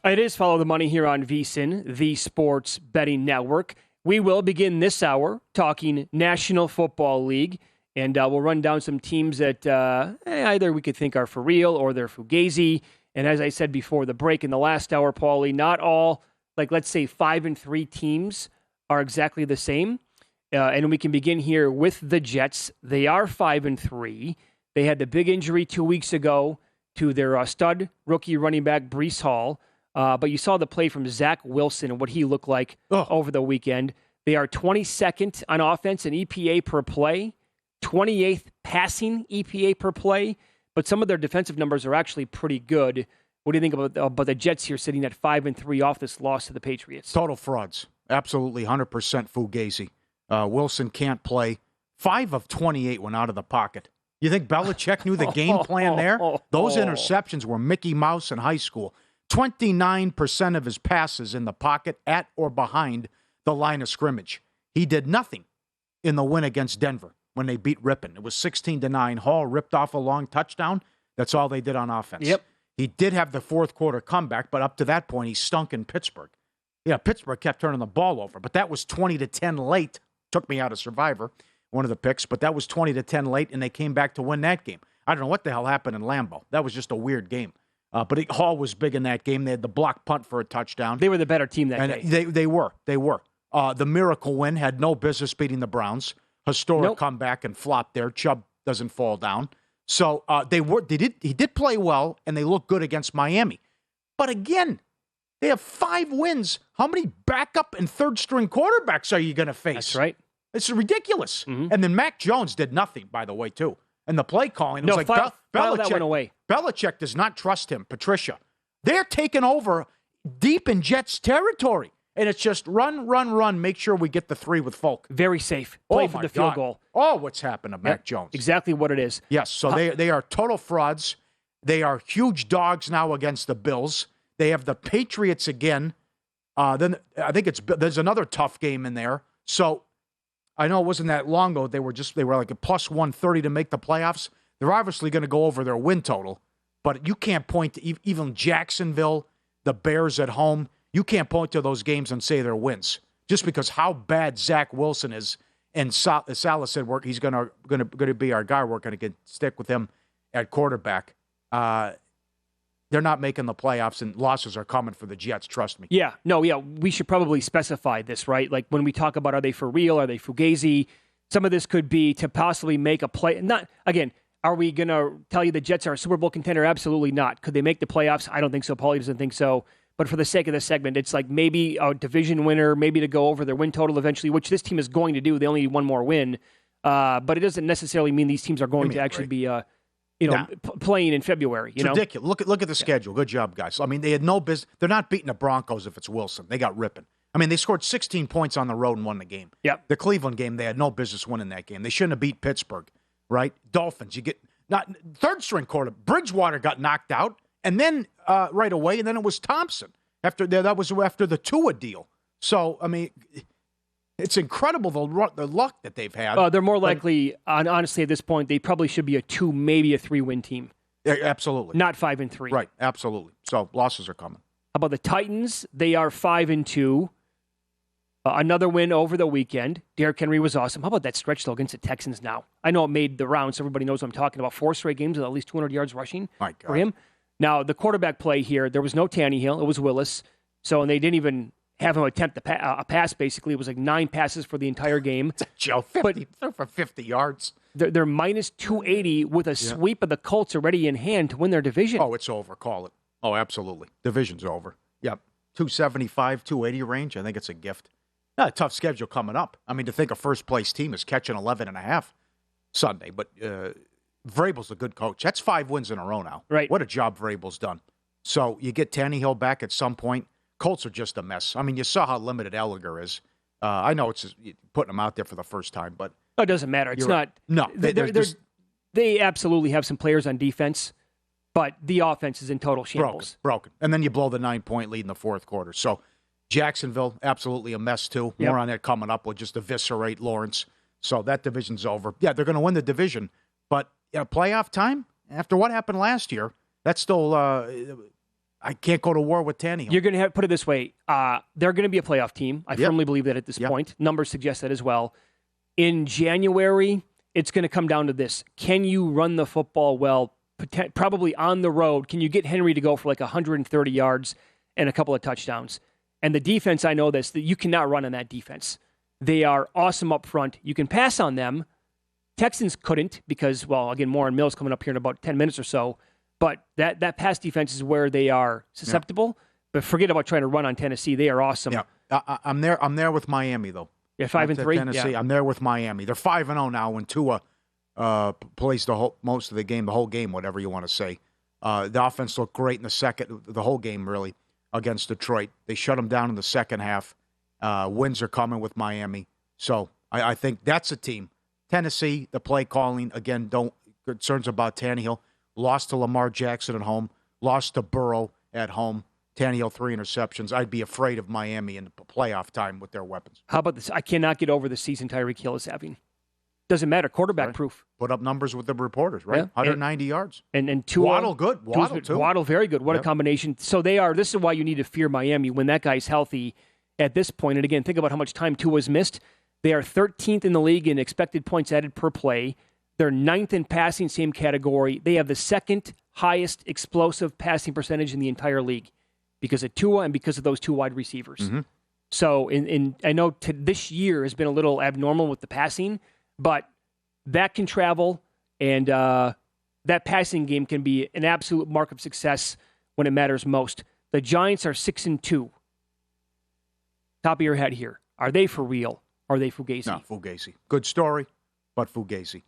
It is Follow the Money here on VSiN, the Sports Betting Network. We will begin this hour talking National Football League, and we'll run down some teams that either we could think are for real or they're Fugazi. And as I said before the break in the last hour, Paulie, not all, like let's say 5-3 teams are exactly the same. And we can begin here with the Jets. They are 5-3. They had the big injury 2 weeks ago to their stud rookie running back, Breece Hall. But you saw the play from Zach Wilson and what he looked like over the weekend. They are 22nd on offense in EPA per play, 28th passing EPA per play, but some of their defensive numbers are actually pretty good. What do you think about the Jets here sitting at 5-3 off this loss to the Patriots? Total frauds. Absolutely 100% Fugazi. Wilson can't play. 5 of 28 went out of the pocket. You think Belichick knew the game plan there? Those interceptions were Mickey Mouse in high school. 29% of his passes in the pocket at or behind the line of scrimmage. He did nothing in the win against Denver when they beat Ripon. It was 16-9. Hall ripped off a long touchdown. That's all they did on offense. Yep. He did have the fourth quarter comeback, but up to that point, he stunk in Pittsburgh. Yeah, Pittsburgh kept turning the ball over, but that was 20-10 late. Took me out of Survivor, one of the picks, but that was 20-10 late, and they came back to win that game. I don't know what the hell happened in Lambeau. That was just a weird game. But Hall was big in that game. They had the block punt for a touchdown. They were the better team that day. They were. The miracle win, had no business beating the Browns. Historic comeback and flop there. Chubb doesn't fall down. So he did play well, and they looked good against Miami. But again, they have 5 wins. How many backup and third-string quarterbacks are you going to face? That's right. It's ridiculous. Mm-hmm. And then Mac Jones did nothing, by the way, too. And the play calling, it was file that one away. Belichick does not trust him, Patricia. They're taking over deep in Jets territory. And it's just run, make sure we get the 3 with Folk. Very safe. Play for the field goal. Oh, what's happened to Mac Jones? Exactly what it is. Yes, so they are total frauds. They are huge dogs now against the Bills. They have the Patriots again. Then I think there's another tough game in there. So I know it wasn't that long ago. They were like a plus 130 to make the playoffs. They're obviously going to go over their win total, but you can't point to even Jacksonville, the Bears at home. You can't point to those games and say they're wins just because how bad Zach Wilson is. And Salah said he's going to be our guy. We're going to stick with him at quarterback. They're not making the playoffs, and losses are coming for the Jets, trust me. Yeah. We should probably specify this, right? Like when we talk about are they for real, are they Fugazi, some of this could be to possibly make a play. Again, are we going to tell you the Jets are a Super Bowl contender? Absolutely not. Could they make the playoffs? I don't think so. Paulie doesn't think so. But for the sake of the segment, it's like maybe a division winner, maybe to go over their win total eventually, which this team is going to do. They only need one more win. But it doesn't necessarily mean these teams are going to actually be playing in February. It's ridiculous. Look at the schedule. Good job, guys. I mean, they had no business. They're not beating the Broncos if it's Wilson. They got ripping. I mean, they scored 16 points on the road and won the game. Yep. The Cleveland game, they had no business winning that game. They shouldn't have beat Pittsburgh, right? Dolphins, third-string quarter. Bridgewater got knocked out, and then right away, and then it was Thompson. That was after the Tua deal. So, I mean, it's incredible the luck that they've had. They're more likely, honestly, at this point, they probably should be a 2, maybe a 3-win team. Yeah, absolutely. Not 5-3. Right, absolutely. So losses are coming. How about the Titans? They are 5-2. Another win over the weekend. Derrick Henry was awesome. How about that stretch, though, against the Texans now? I know it made the rounds, so everybody knows what I'm talking about. 4 straight games with at least 200 yards rushing for him. Now, the quarterback play here, there was no Tannehill. It was Willis. And they didn't even have him attempt a pass, basically. It was like 9 passes for the entire game. Joe, for 50 yards. They're minus 280 with a sweep of the Colts already in hand to win their division. Oh, it's over. Call it. Oh, absolutely. Division's over. Yep. 275, 280 range. I think it's a gift. A tough schedule coming up. I mean, to think a first-place team is catching 11.5 Sunday, but Vrabel's a good coach. That's 5 wins in a row now. Right. What a job Vrabel's done. So you get Tannehill back at some point. Colts are just a mess. I mean, you saw how limited Ellinger is. I know it's putting him out there for the first time, but... it doesn't matter. It's not... No. They absolutely have some players on defense, but the offense is in total shambles. Broken. And then you blow the 9-point lead in the fourth quarter. So Jacksonville, absolutely a mess too. Yep. More on that coming up. We'll just eviscerate Lawrence. So that division's over. Yeah, they're going to win the division. But playoff time, after what happened last year, that's still I can't go to war with Tannehill. You're going to have put it this way: they're going to be a playoff team. I firmly believe that at this point. Numbers suggest that as well. In January, it's going to come down to this: can you run the football well? Probably on the road. Can you get Henry to go for like 130 yards and a couple of touchdowns? And the defense, I know this, that you cannot run on that defense. They are awesome up front. You can pass on them. Texans couldn't because, well, again, more on Mills coming up here in about 10 minutes or so. But that pass defense is where they are susceptible. Yeah. But forget about trying to run on Tennessee. They are awesome. Yeah, I'm there with Miami, though. Yeah, 5-3. Tennessee. Yeah. I'm there with Miami. They're 5-0 now when Tua plays most of the game, the whole game, whatever you want to say. The offense looked great in the whole game, really, against Detroit. They shut them down in the second half. Wins are coming with Miami. So I think that's a team. Tennessee, the play calling, again, concerns about Tannehill. Lost to Lamar Jackson at home. Lost to Burrow at home. Tannehill, 3 interceptions. I'd be afraid of Miami in the playoff time with their weapons. How about this? I cannot get over the season Tyreek Hill is having. Doesn't matter. Quarterback proof. Put up numbers with the reporters, right? Yeah. 190 yards. And Tua, Waddle good. Waddle, too. Waddle, very good. What a combination. So this is why you need to fear Miami when that guy's healthy at this point. And again, think about how much time Tua's missed. They are 13th in the league in expected points added per play. They're 9th in passing, same category. They have the second highest explosive passing percentage in the entire league because of Tua and because of those 2 wide receivers. Mm-hmm. So I know this year has been a little abnormal with the passing, but that can travel, and that passing game can be an absolute mark of success when it matters most. The Giants are 6-2. Top of your head here. Are they for real? Or are they Fugazi? No, Fugazi. Good story, but Fugazi.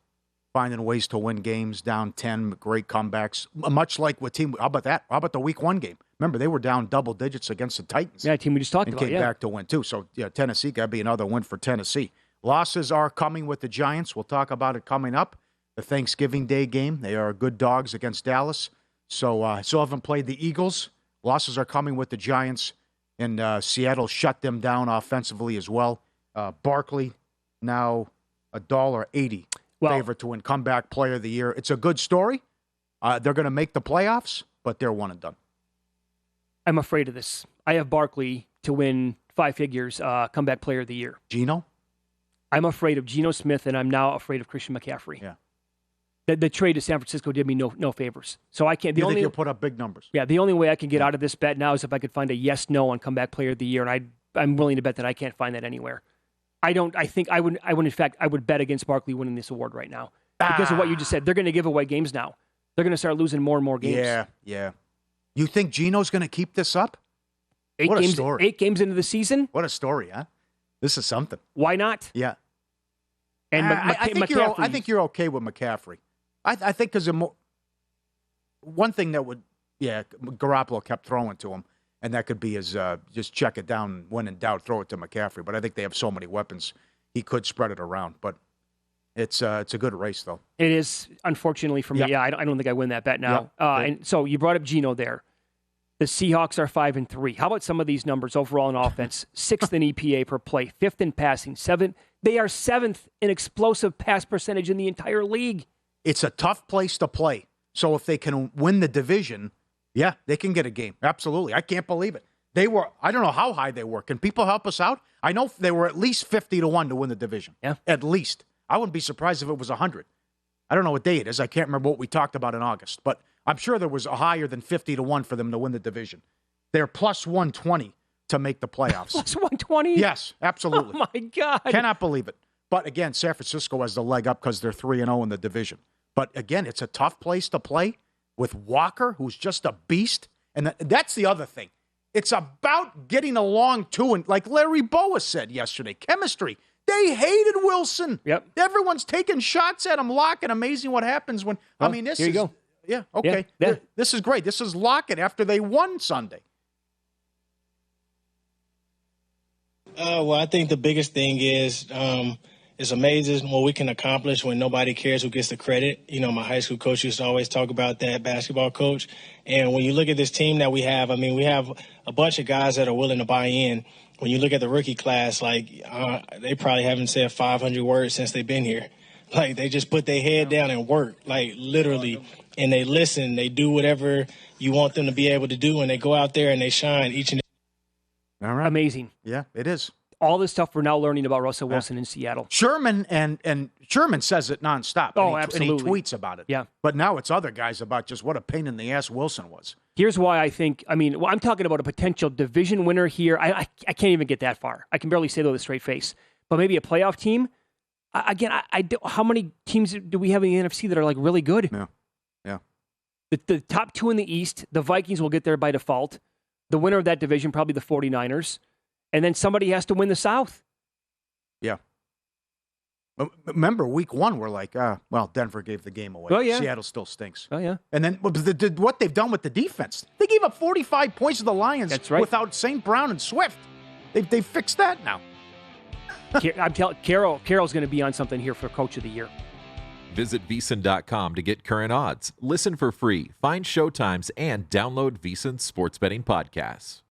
Finding ways to win games, down 10, great comebacks. Much like what team, how about that? How about the week 1 game? Remember, they were down double digits against the Titans. Yeah, team we just talked about, and came back to win, too. So, Tennessee got to be another win for Tennessee. Losses are coming with the Giants. We'll talk about it coming up. The Thanksgiving Day game. They are good dogs against Dallas. So, still haven't played the Eagles. Losses are coming with the Giants. And Seattle shut them down offensively as well. Barkley, now $1.80 favorite to win Comeback Player of the Year. It's a good story. They're going to make the playoffs, but they're one and done. I'm afraid of this. I have Barkley to win 5 figures, Comeback Player of the Year. Geno? I'm afraid of Geno Smith, and I'm now afraid of Christian McCaffrey. Yeah. The trade to San Francisco did me no favors. So I can't. You think you'll put up big numbers? Yeah, the only way I can get out of this bet now is if I could find a yes/no on Comeback Player of the Year, and I'm willing to bet that I can't find that anywhere. I think I would. In fact, I would bet against Barkley winning this award right now because of what you just said. They're going to give away games now. They're going to start losing more and more games. Yeah. You think Geno's going to keep this up? What a story! 8 games into the season. What a story, huh? This is something. Why not? Yeah. And I think you're okay with McCaffrey. I think because one thing that would, Garoppolo kept throwing to him, and that could be his just check it down, when in doubt, throw it to McCaffrey. But I think they have so many weapons, he could spread it around. But it's a good race, though. It is, unfortunately for me. Yeah, I don't think I win that bet now. And so you brought up Geno there. The Seahawks are 5-3. How about some of these numbers overall in offense? 6th in EPA per play, 5th in passing, 7th. They are 7th in explosive pass percentage in the entire league. It's a tough place to play. So if they can win the division, they can get a game. Absolutely. I can't believe it. I don't know how high they were. Can people help us out? I know they were at least 50-1 to win the division. Yeah. At least. I wouldn't be surprised if it was 100. I don't know what day it is. I can't remember what we talked about in August. But I'm sure there was a higher than 50-1 for them to win the division. They're plus 120 to make the playoffs. Plus 120? Yes, absolutely. Oh, my God. Cannot believe it. But again, San Francisco has the leg up because they're 3-0 in the division. But again, it's a tough place to play with Walker, who's just a beast. And that's the other thing. It's about getting along, too. And like Larry Boa said yesterday, chemistry. They hated Wilson. Yep. Everyone's taking shots at him. Lockett, amazing what happens when... this here is... You go. Yeah, okay. Yeah. This is great. This is Lockett after they won Sunday. Well, I think the biggest thing is it's amazing what we can accomplish when nobody cares who gets the credit. You know, my high school coach used to always talk about that, basketball coach. And when you look at this team that we have, we have a bunch of guys that are willing to buy in. When you look at the rookie class, they probably haven't said 500 words since they've been here. Like, they just put their head down and work, like, literally, and they listen. They do whatever you want them to be able to do, and they go out there and they shine each and All right. Amazing. Yeah, it is. All this stuff we're now learning about Russell Wilson in Seattle. Sherman and Sherman says it nonstop. Oh, absolutely. absolutely. And he tweets about it. Yeah. But now it's other guys about just what a pain in the ass Wilson was. Here's why I think, I'm talking about a potential division winner here. I can't even get that far. I can barely say that with a straight face. But maybe a playoff team. How many teams do we have in the NFC that are like really good? Yeah. The top two in the East, the Vikings will get there by default. The winner of that division, probably the 49ers. And then somebody has to win the South. Yeah. Remember, week 1, we're like, Denver gave the game away. Oh, yeah. Seattle still stinks. Oh, yeah. And then what they've done with the defense, they gave up 45 points to the Lions. That's right. Without St. Brown and Swift. They fixed that now. I'm telling Carroll's going to be on something here for Coach of the Year. Visit VSiN.com to get current odds, listen for free, find showtimes, and download VSiN sports betting podcasts.